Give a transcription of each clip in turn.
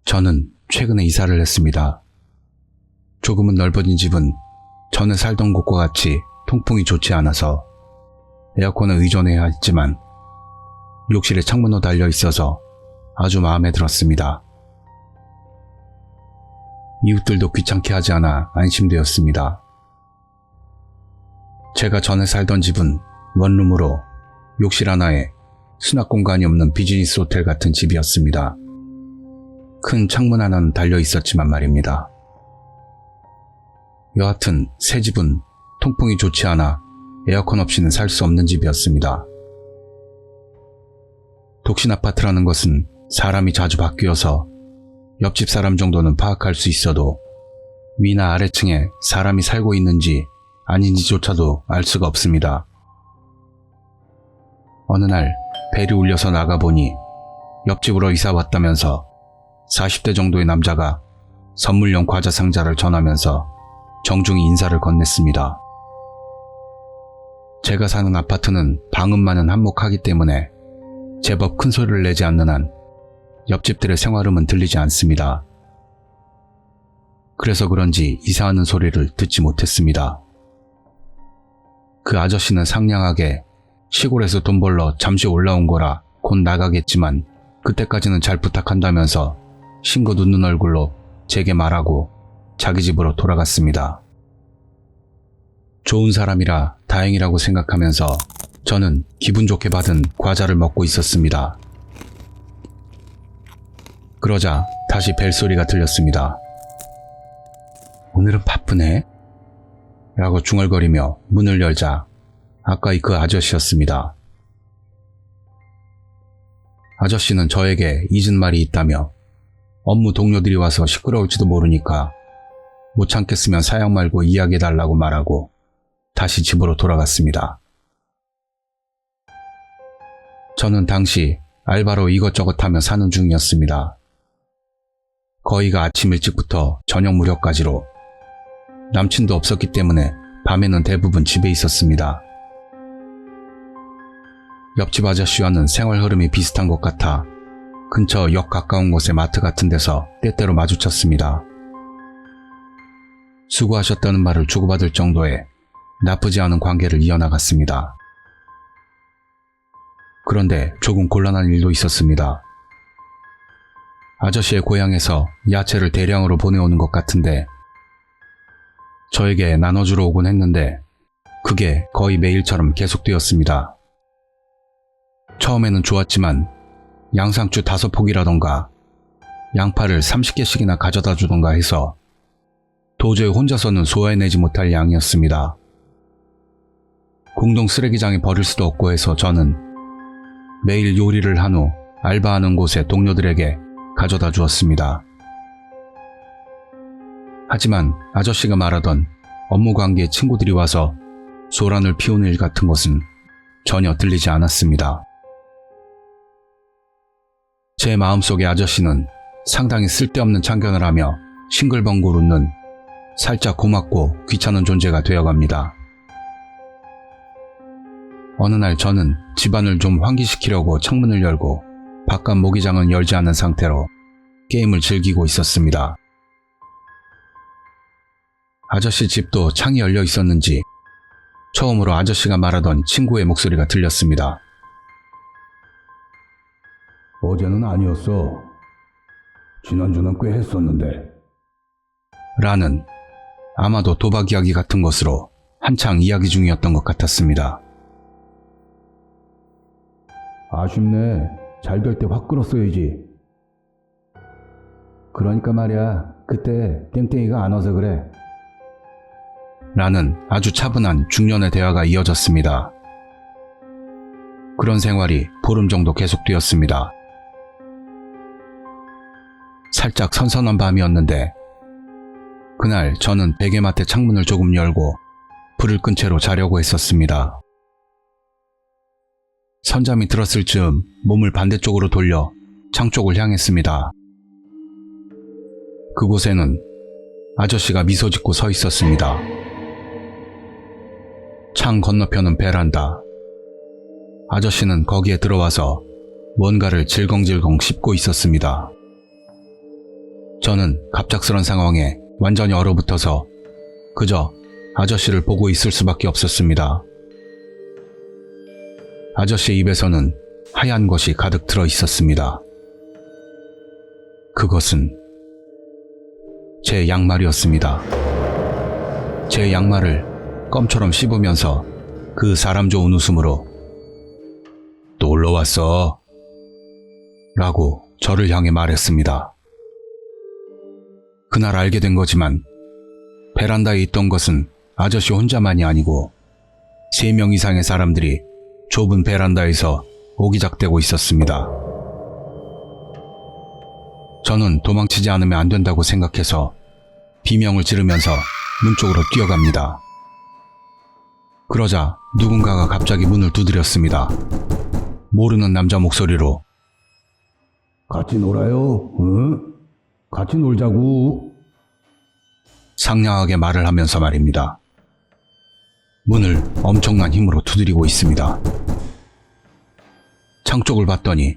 저는 최근에 이사를 했습니다. 조금은 넓어진 집은 전에 살던 곳과 같이 통풍이 좋지 않아서 에어컨에 의존해야 했지만 욕실에 창문도 달려 있어서 아주 마음에 들었습니다. 이웃들도 귀찮게 하지 않아 안심되었습니다. 제가 전에 살던 집은 원룸으로 욕실 하나에 수납 공간이 없는 비즈니스 호텔 같은 집이었습니다. 큰 창문 하나는 달려 있었지만 말입니다. 여하튼 새 집은 통풍이 좋지 않아 에어컨 없이는 살 수 없는 집이었습니다. 독신 아파트라는 것은 사람이 자주 바뀌어서 옆집 사람 정도는 파악할 수 있어도 위나 아래층에 사람이 살고 있는지 아닌지조차도 알 수가 없습니다. 어느 날 벨이 울려서 나가보니 옆집으로 이사 왔다면서 40대 정도의 남자가 선물용 과자 상자를 전하면서 정중히 인사를 건넸습니다. 제가 사는 아파트는 방음만은 한몫하기 때문에 제법 큰 소리를 내지 않는 한 옆집들의 생활음은 들리지 않습니다. 그래서 그런지 이사하는 소리를 듣지 못했습니다. 그 아저씨는 상냥하게 시골에서 돈 벌러 잠시 올라온 거라 곧 나가겠지만 그때까지는 잘 부탁한다면서 싱긋 웃는 얼굴로 제게 말하고 자기 집으로 돌아갔습니다. 좋은 사람이라 다행이라고 생각하면서 저는 기분 좋게 받은 과자를 먹고 있었습니다. 그러자 다시 벨소리가 들렸습니다. 오늘은 바쁘네? 라고 중얼거리며 문을 열자 아까의 그 아저씨였습니다. 아저씨는 저에게 잊은 말이 있다며 업무 동료들이 와서 시끄러울지도 모르니까 못 참겠으면 사양 말고 이야기해달라고 말하고 다시 집으로 돌아갔습니다. 저는 당시 알바로 이것저것 하며 사는 중이었습니다. 거의가 아침 일찍부터 저녁 무렵까지로 남친도 없었기 때문에 밤에는 대부분 집에 있었습니다. 옆집 아저씨와는 생활 흐름이 비슷한 것 같아 근처 역 가까운 곳의 마트 같은 데서 때때로 마주쳤습니다. 수고하셨다는 말을 주고받을 정도의 나쁘지 않은 관계를 이어나갔습니다. 그런데 조금 곤란한 일도 있었습니다. 아저씨의 고향에서 야채를 대량으로 보내오는 것 같은데 저에게 나눠주러 오곤 했는데 그게 거의 매일처럼 계속되었습니다. 처음에는 좋았지만 양상추 5포기라던가 양파를 30개씩이나 가져다 주던가 해서 도저히 혼자서는 소화해내지 못할 양이었습니다. 공동 쓰레기장에 버릴 수도 없고 해서 저는 매일 요리를 한 후 알바하는 곳의 동료들에게 가져다 주었습니다. 하지만 아저씨가 말하던 업무 관계의 친구들이 와서 소란을 피우는 일 같은 것은 전혀 들리지 않았습니다. 제 마음속의 아저씨는 상당히 쓸데없는 참견을 하며 싱글벙글 웃는 살짝 고맙고 귀찮은 존재가 되어갑니다. 어느 날 저는 집안을 좀 환기시키려고 창문을 열고 바깥 모기장은 열지 않은 상태로 게임을 즐기고 있었습니다. 아저씨 집도 창이 열려 있었는지 처음으로 아저씨가 말하던 친구의 목소리가 들렸습니다. 어제는 아니었어. 지난주는 꽤 했었는데. 라는 아마도 도박 이야기 같은 것으로 한창 이야기 중이었던 것 같았습니다. 아쉽네. 잘 될 때 확 끌었어야지. 그러니까 말이야. 그때 땡땡이가 안 와서 그래. 라는 아주 차분한 중년의 대화가 이어졌습니다. 그런 생활이 보름 정도 계속되었습니다. 살짝 선선한 밤이었는데 그날 저는 베개맡에 창문을 조금 열고 불을 끈 채로 자려고 했었습니다. 선잠이 들었을 즈음 몸을 반대쪽으로 돌려 창 쪽을 향했습니다. 그곳에는 아저씨가 미소 짓고 서 있었습니다. 창 건너편은 베란다. 아저씨는 거기에 들어와서 뭔가를 질겅질겅 씹고 있었습니다. 저는 갑작스런 상황에 완전히 얼어붙어서 그저 아저씨를 보고 있을 수밖에 없었습니다. 아저씨의 입에서는 하얀 것이 가득 들어 있었습니다. 그것은 제 양말이었습니다. 제 양말을 껌처럼 씹으면서 그 사람 좋은 웃음으로 놀러 왔어 라고 저를 향해 말했습니다. 그날 알게 된 거지만 베란다에 있던 것은 아저씨 혼자만이 아니고 3명 이상의 사람들이 좁은 베란다에서 오기작대고 있었습니다. 저는 도망치지 않으면 안 된다고 생각해서 비명을 지르면서 문 쪽으로 뛰어갑니다. 그러자 누군가가 갑자기 문을 두드렸습니다. 모르는 남자 목소리로 같이 놀아요. 응? 같이 놀자고. 상냥하게 말을 하면서 말입니다. 문을 엄청난 힘으로 두드리고 있습니다. 창 쪽을 봤더니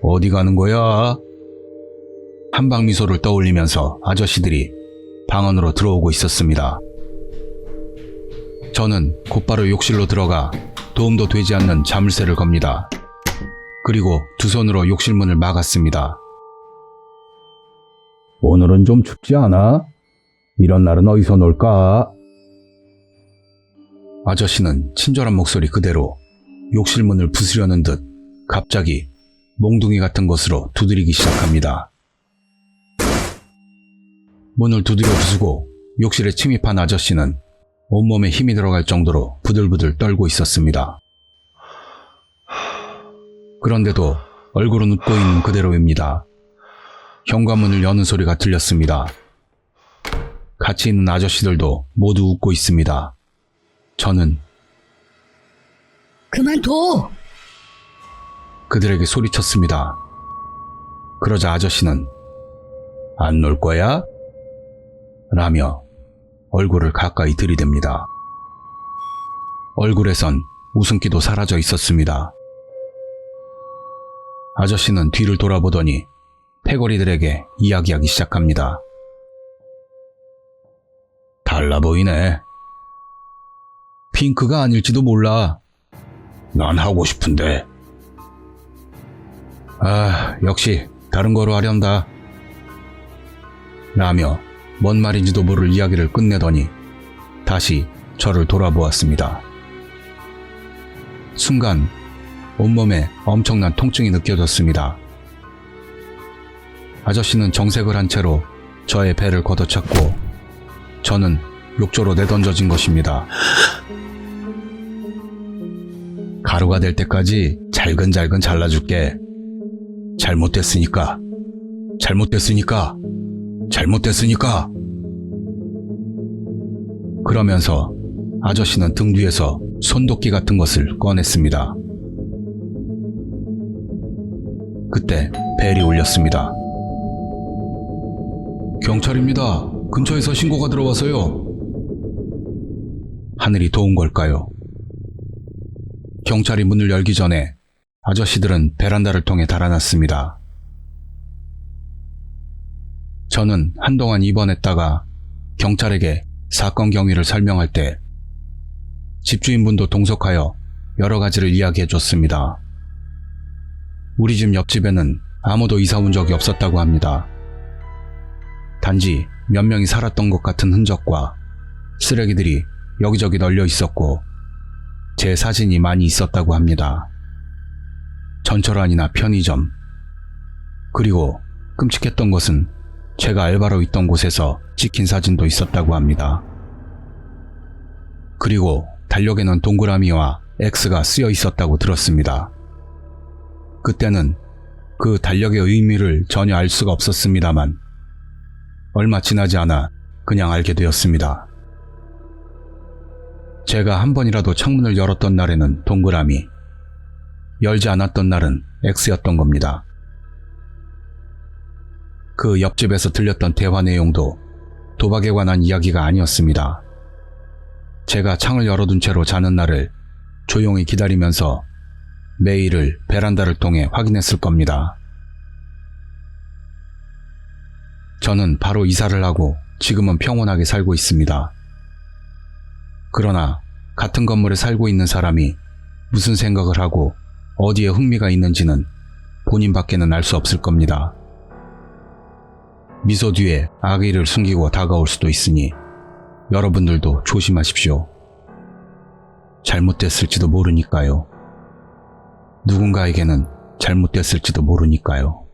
어디 가는 거야? 한방 미소를 떠올리면서 아저씨들이 방 안으로 들어오고 있었습니다. 저는 곧바로 욕실로 들어가 도움도 되지 않는 자물쇠를 겁니다. 그리고 두 손으로 욕실 문을 막았습니다. 오늘은 좀 춥지 않아? 이런 날은 어디서 놀까? 아저씨는 친절한 목소리 그대로 욕실 문을 부수려는 듯 갑자기 몽둥이 같은 것으로 두드리기 시작합니다. 문을 두드려 부수고 욕실에 침입한 아저씨는 온몸에 힘이 들어갈 정도로 부들부들 떨고 있었습니다. 그런데도 얼굴은 웃고 있는 그대로입니다. 현관문을 여는 소리가 들렸습니다. 같이 있는 아저씨들도 모두 웃고 있습니다. 저는 그만둬! 그들에게 소리쳤습니다. 그러자 아저씨는 안 놀 거야? 라며 얼굴을 가까이 들이댑니다. 얼굴에선 웃음기도 사라져 있었습니다. 아저씨는 뒤를 돌아보더니 패거리들에게 이야기하기 시작합니다. 달라 보이네. 핑크가 아닐지도 몰라. 난 하고 싶은데. 역시 다른 거로 하련다. 라며 뭔 말인지도 모를 이야기를 끝내더니 다시 저를 돌아보았습니다. 순간 온몸에 엄청난 통증이 느껴졌습니다. 아저씨는 정색을 한 채로 저의 배를 걷어찼고 저는 욕조로 내던져진 것입니다. 가루가 될 때까지 잘근잘근 잘라줄게. 잘못됐으니까. 그러면서 아저씨는 등 뒤에서 손도끼 같은 것을 꺼냈습니다. 그때 벨이 울렸습니다. 경찰입니다. 근처에서 신고가 들어와서요. 하늘이 도운 걸까요? 경찰이 문을 열기 전에 아저씨들은 베란다를 통해 달아났습니다. 저는 한동안 입원했다가 경찰에게 사건 경위를 설명할 때 집주인분도 동석하여 여러 가지를 이야기해 줬습니다. 우리 집 옆집에는 아무도 이사 온 적이 없었다고 합니다. 단지 몇 명이 살았던 것 같은 흔적과 쓰레기들이 여기저기 널려 있었고 제 사진이 많이 있었다고 합니다. 전철안이나 편의점, 그리고 끔찍했던 것은 제가 알바로 있던 곳에서 찍힌 사진도 있었다고 합니다. 그리고 달력에는 동그라미와 X가 쓰여 있었다고 들었습니다. 그때는 그 달력의 의미를 전혀 알 수가 없었습니다만 얼마 지나지 않아 그냥 알게 되었습니다. 제가 한 번이라도 창문을 열었던 날에는 동그라미, 열지 않았던 날은 X였던 겁니다. 그 옆집에서 들렸던 대화 내용도 도박에 관한 이야기가 아니었습니다. 제가 창을 열어둔 채로 자는 날을 조용히 기다리면서 메일을 베란다를 통해 확인했을 겁니다. 저는 바로 이사를 하고 지금은 평온하게 살고 있습니다. 그러나 같은 건물에 살고 있는 사람이 무슨 생각을 하고 어디에 흥미가 있는지는 본인밖에는 알 수 없을 겁니다. 미소 뒤에 악의를 숨기고 다가올 수도 있으니 여러분들도 조심하십시오. 잘못됐을지도 모르니까요. 누군가에게는 잘못됐을지도 모르니까요.